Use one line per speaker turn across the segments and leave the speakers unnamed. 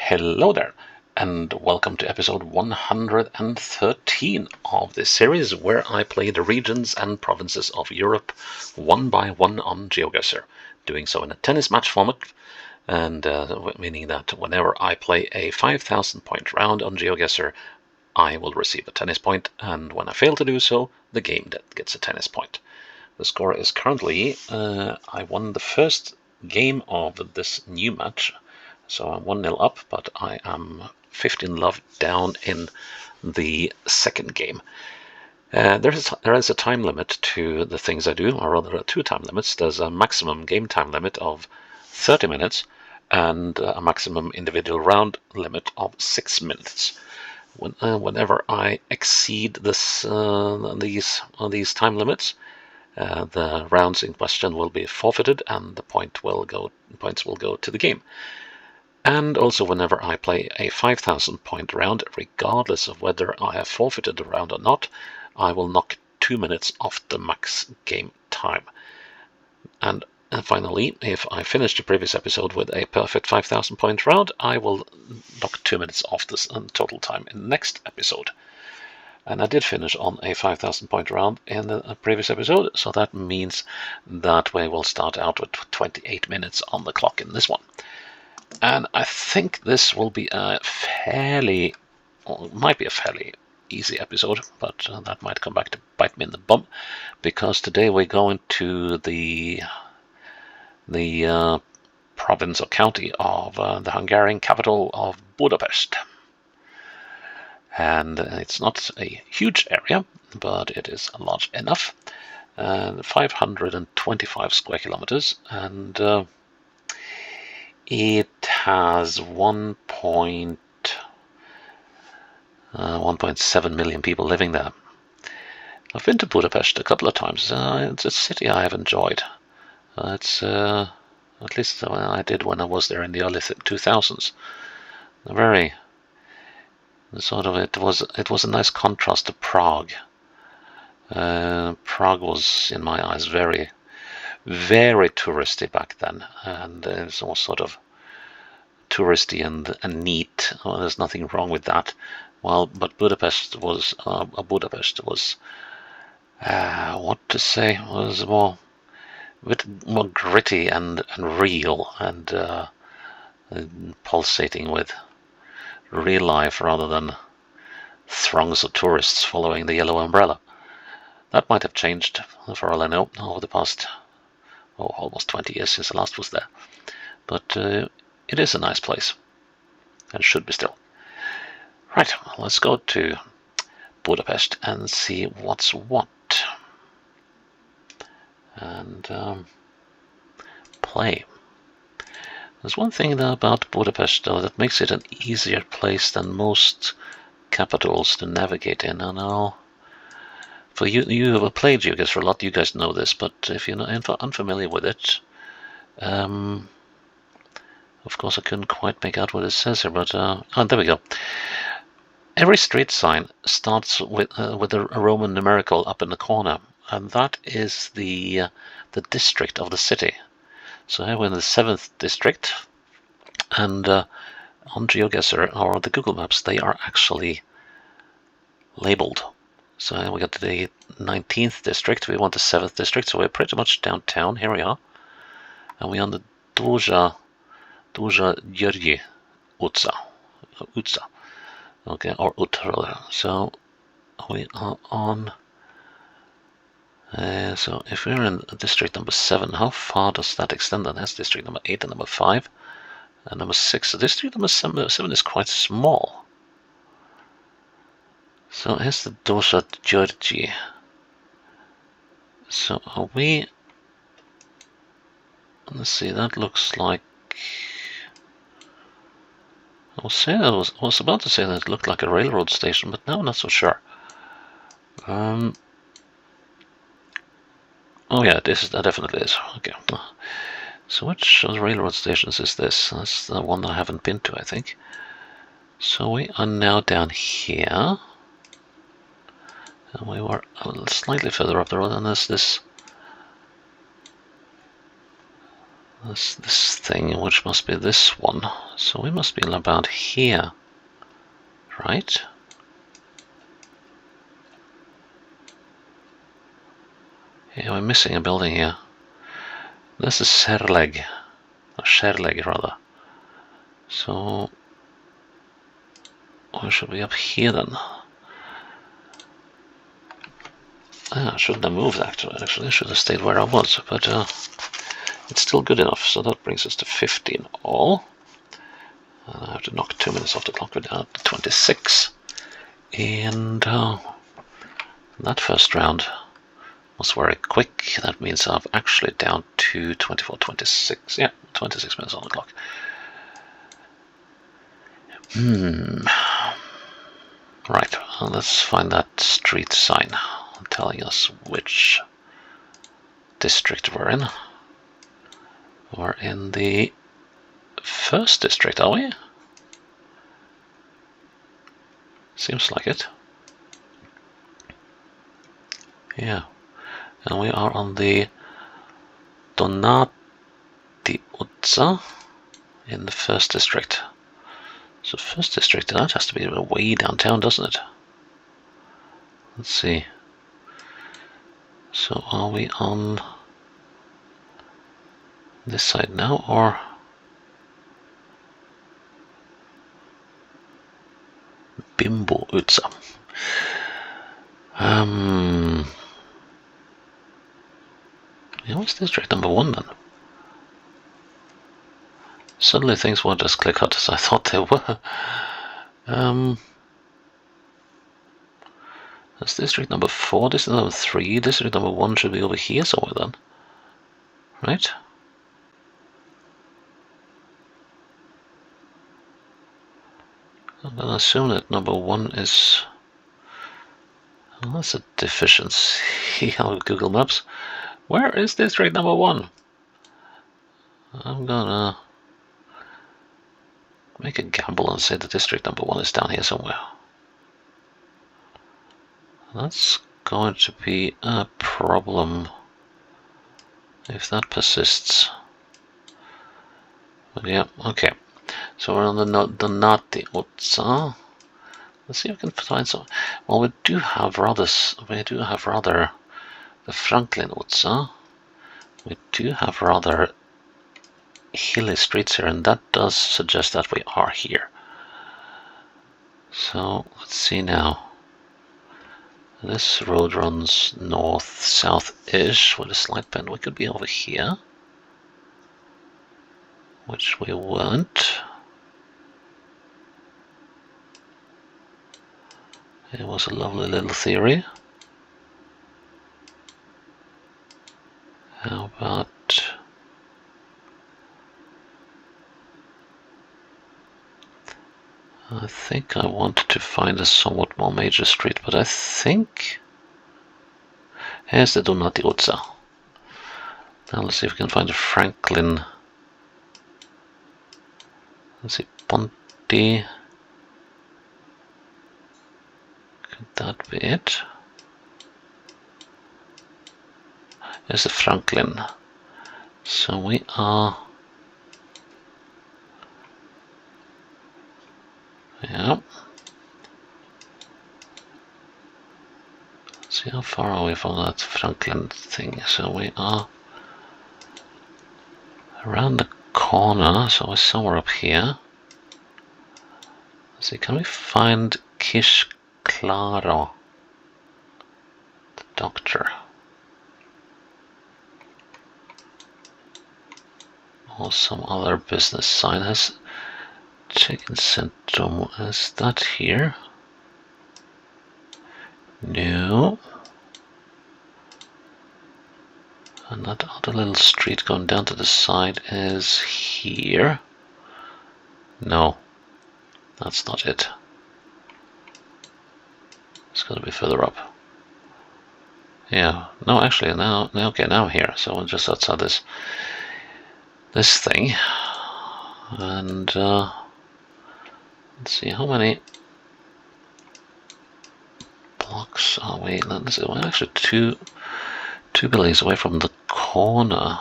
Hello there, and welcome to episode 113 of this series where I play the regions and provinces of Europe one by one on GeoGuessr, doing so in a tennis match format, and meaning that whenever I play a 5,000 point round on GeoGuessr, I will receive a tennis point, and when I fail to do so, the game gets a tennis point. The score is currently, I won the first game of this new match, so I'm 1-0 up, but I am 15 love down in the second game. There is a time limit to the things I do, or rather there are two time limits. There's a maximum game time limit of 30 minutes and a maximum individual round limit of 6 minutes. Whenever I exceed these time limits, the rounds in question will be forfeited and the points will go to the game. And also whenever I play a 5,000 point round, regardless of whether I have forfeited the round or not, I will knock 2 minutes off the max game time. And finally, if I finish the previous episode with a perfect 5,000 point round, I will knock 2 minutes off this total time in the next episode. And I did finish on a 5,000 point round in the previous episode, so that means that we will start out with 28 minutes on the clock in this one. And I think this will be might be a fairly easy episode, but that might come back to bite me in the bum, because today we're going to the province or county of the Hungarian capital of Budapest. And it's not a huge area, but it is large enough. 525 square kilometers, and it has 1.7 million people living there. I've been to Budapest a couple of times. It's a city I have enjoyed. It's at least I did when I was there in the early 2000s. It was a nice contrast to Prague. Prague was, in my eyes, very, very touristy back then, and it's all sort of touristy and neat. Well, there's nothing wrong with that. Well, but Budapest was what to say, was a bit more gritty and real and pulsating with real life rather than throngs of tourists following the yellow umbrella. That might have changed, for all I know, over the past almost 20 years since I last was there. But it is a nice place, and should be still. Right, let's go to Budapest and see what's what. And play. There's one thing though about Budapest, though, that makes it an easier place than most capitals to navigate in. And for you who have played GeoGuessr for a lot, you guys know this, but if you're unfamiliar with it, of course I couldn't quite make out what it says here, but there we go. Every street sign starts with a Roman numerical up in the corner, and that is the district of the city. So here we're in the 7th district, and on GeoGuessr or the Google Maps, they are actually labeled. So we got the 19th district, we want the 7th district, so we're pretty much downtown. Here we are, and we're on the Dózsa György utca. Okay, or ut rather. So we are on. So if we're in district number 7, how far does that extend? Then that's district number 8 and number 5 and number 6. So district number 7 is quite small. So here's the Dózsa György. So are we? Let's see. That looks like. I was about to say that it looked like a railroad station, but now I'm not so sure. Oh yeah, that definitely is. Okay. So which of the railroad stations is this? That's the one I haven't been to, I think. So we are now down here. And we were slightly further up the road, and there's this this thing, which must be this one. So we must be about here, right? Yeah, we're missing a building here. This is Serleg, or Sherleg rather. So where should we up here then? I shouldn't have moved actually. I should have stayed where I was, but it's still good enough. So that brings us to 15 all. And I have to knock 2 minutes off the clock. We're down to 26. And that first round was very quick. That means I'm actually down to 24, 26. Yeah, 26 minutes on the clock. Right, well, let's find that street sign telling us which district we're in. We're in the first district, are we? Seems like it. Yeah, and we are on the Donati Utsa in the first district. So first district, that has to be way downtown, doesn't it? Let's see. So are we on this side now, or Bimbo Utsa? Yeah, what's district number 1 then? Suddenly things weren't as clear-cut as I thought they were. That's district number 4, district number 3, district number 1 should be over here somewhere then. Right? I'm gonna assume that number 1 is... Well, that's a deficiency on Google Maps. Where is district number 1? I'm gonna make a gamble and say the district number 1 is down here somewhere. That's going to be a problem if that persists. But yeah, okay. So we're on the Donati Utsa. Let's see if we can find some. Well, we do have rather the Franklin Utsa. We do have rather hilly streets here, and that does suggest that we are here. So let's see now. This road runs north-south-ish with a slight bend. We could be over here, which we weren't. It was a lovely little theory. How about... I think I wanted to find a somewhat more major street, but I think... Here's the Donati Utsa. Now let's see if we can find a Franklin. Let's see, Ponti. Could that be it? There's a Franklin. So we are... Yeah. Let's see how far are we from that Franklin thing. So we are around the corner, so we're somewhere up here. Let's see, can we find Kish Claro, the doctor? Or some other business sign. Has Chicken Centrum, is that here? No. And that other little street going down to the side is here. No, that's not it. It's got to be further up. Yeah, no, actually, now I'm here. So we're just outside this thing. And let's see, how many blocks are we? Let's see, we're actually two buildings away from the corner.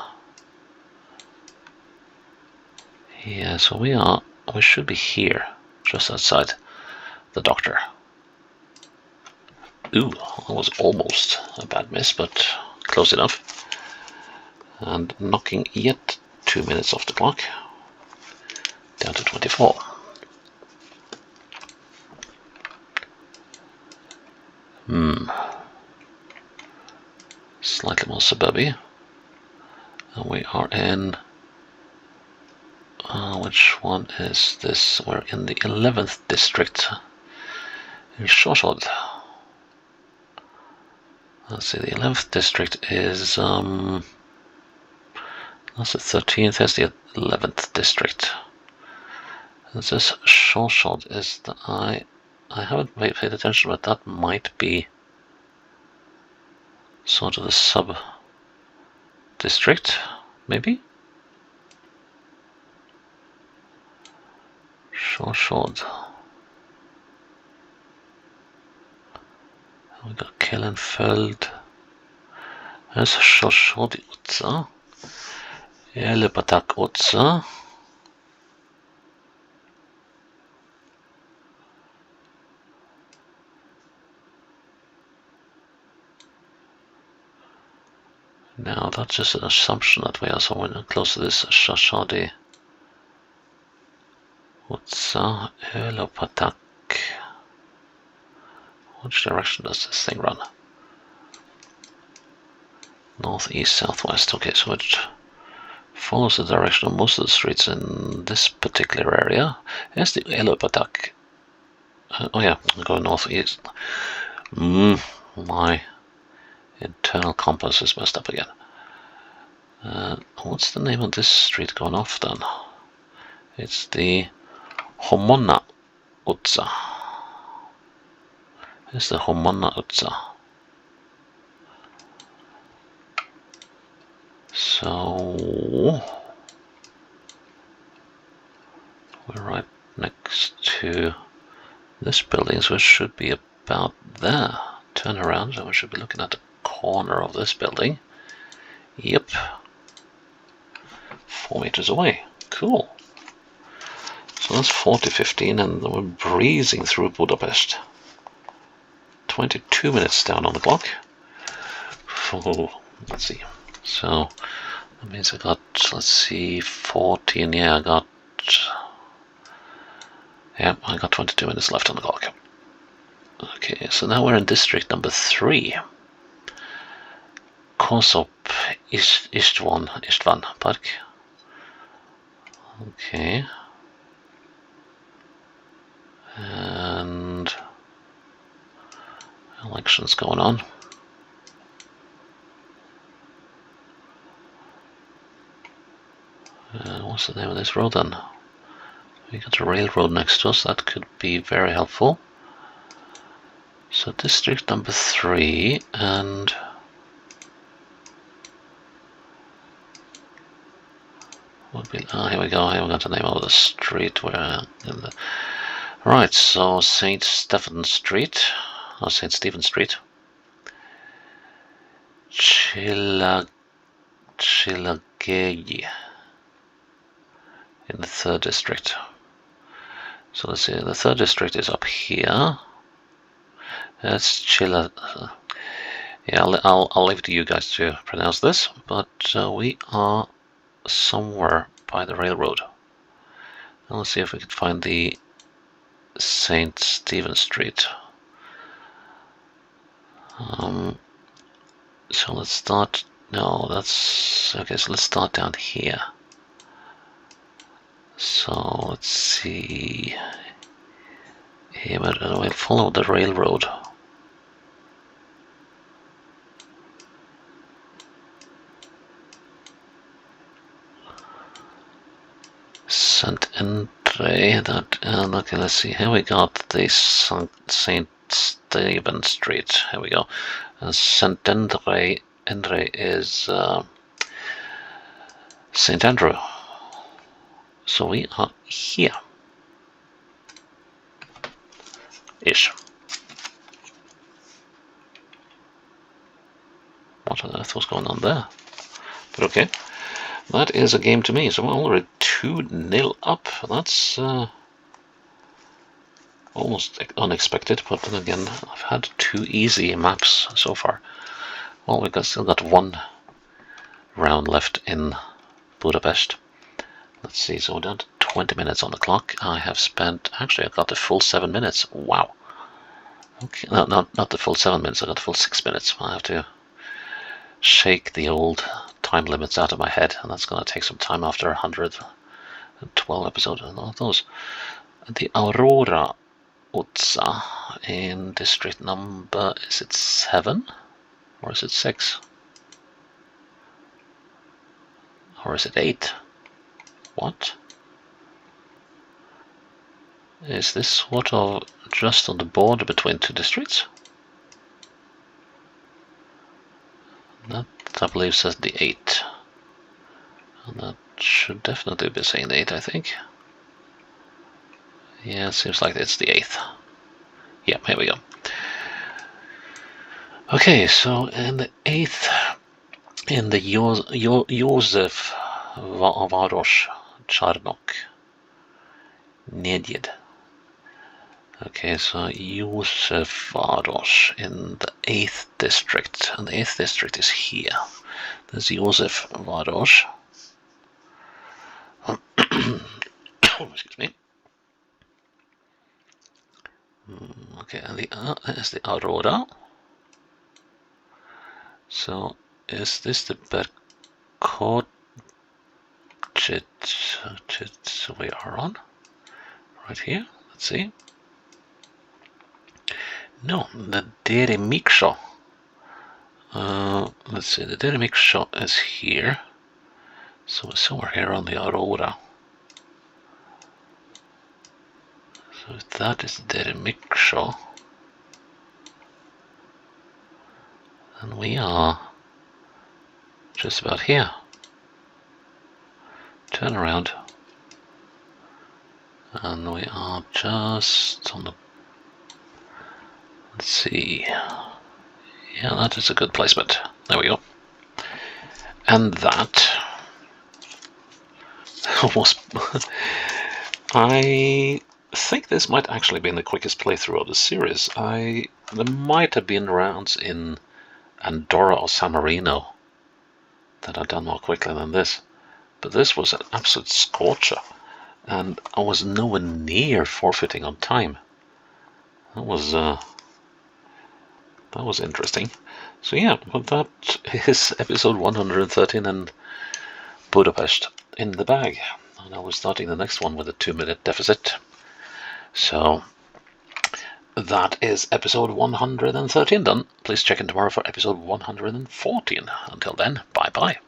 Yeah, so we should be here, just outside the doctor. Ooh, that was almost a bad miss, but close enough. And knocking yet 2 minutes off the clock, down to 24. Slightly more suburby. And we are in... which one is this? We're in the 11th district. In Sjåsjød. Let's see, the 11th district is... that's the 13th, that's the 11th district. And this Sjåsjød is the... I haven't paid attention, but that might be sort of the sub-district, maybe? Sjåsjød. We got Kellenfeld. There's Sjåsjød Utsa. Elepatak Utsa. Now that's just an assumption that we are somewhere close to this Sjåsjød Utsa. Elepatak. Which direction does this thing run? Northeast, southwest. Okay, so it follows the direction of most of the streets in this particular area. Here's the Elepatak. Oh yeah, I'm going northeast. My internal compass is messed up again. What's the name of this street going off then? It's the Homonna Utsa. It's the Homonna Utsa. So we're right next to this building, so it should be about there. Turn around, so we should be looking at the corner of this building. Yep. 4 meters away. Cool. So that's 40:15, and we're breezing through Budapest. 22 minutes down on the clock. Oh, let's see. So that means I got, let's see, 14. Yeah, I got 22 minutes left on the clock. Okay, so now we're in district number 3. Kosop Istvan Park. Okay. And elections going on. What's the name of this road then? We got a railroad next to us, that could be very helpful. So district number 3, and here we go. I haven't got the name of the street. Where right? So St. Stephen Street, or St. Stephen Street. Chilagegi in the 3rd district. So let's see. The 3rd district is up here. That's Chila. Yeah, I'll leave it to you guys to pronounce this, but we are somewhere by the railroad. Now let's see if we can find the St. Stephen Street. So let's start. No, that's okay. So let's start down here. So let's see. Here, but we'll follow the railroad. St. Andre, that, okay, let's see, here we got the St. Stephen Street, here we go. St. Andre is St. Andrew. So we are here. Ish. What on earth was going on there? But okay, that is a game to me. So we're already 2-0 up. That's almost unexpected, but then again, I've had 2 easy maps so far. Well, we've still got 1 round left in Budapest. Let's see, so we're down to 20 minutes on the clock. I have spent, actually I got the full 7 minutes. Wow. Okay, no, not the full 7 minutes, I got the full 6 minutes. I have to shake the old time limits out of my head, and that's going to take some time after 112 episodes. A lot of those. The Aurora Utsa in district number, is it 7? Or is it 6? Or is it 8? What? Is this sort of just on the border between 2 districts? That, I believe, says the 8. And that should definitely be saying the 8, I think. Yeah, it seems like it's the 8th. Yeah, here we go. Okay, so in the 8th, in the Josef Varos Charnok Nedjed. Okay, so Josef Varos in the 8th district, and the 8th district is here. There's Josef Varos. Excuse me. Okay, and there's the Aurora. So is this the Berkochet we are on? Right here, let's see. No, the Deremiksho. Let's see, the Deremiksho is here. So we're somewhere here on the Aurora. So if that is the Deremiksho, then we are just about here. Turn around. And we are just on the... Let's see. Yeah, that is a good placement. There we go. And that was... I think this might actually be the quickest playthrough of the series. There might have been rounds in Andorra or San Marino that I've done more quickly than this. But this was an absolute scorcher. And I was nowhere near forfeiting on time. That was interesting. So yeah, well, that is episode 113 in Budapest in the bag. And I was starting the next one with a 2-minute deficit. So that is episode 113 done. Please check in tomorrow for episode 114. Until then, bye bye.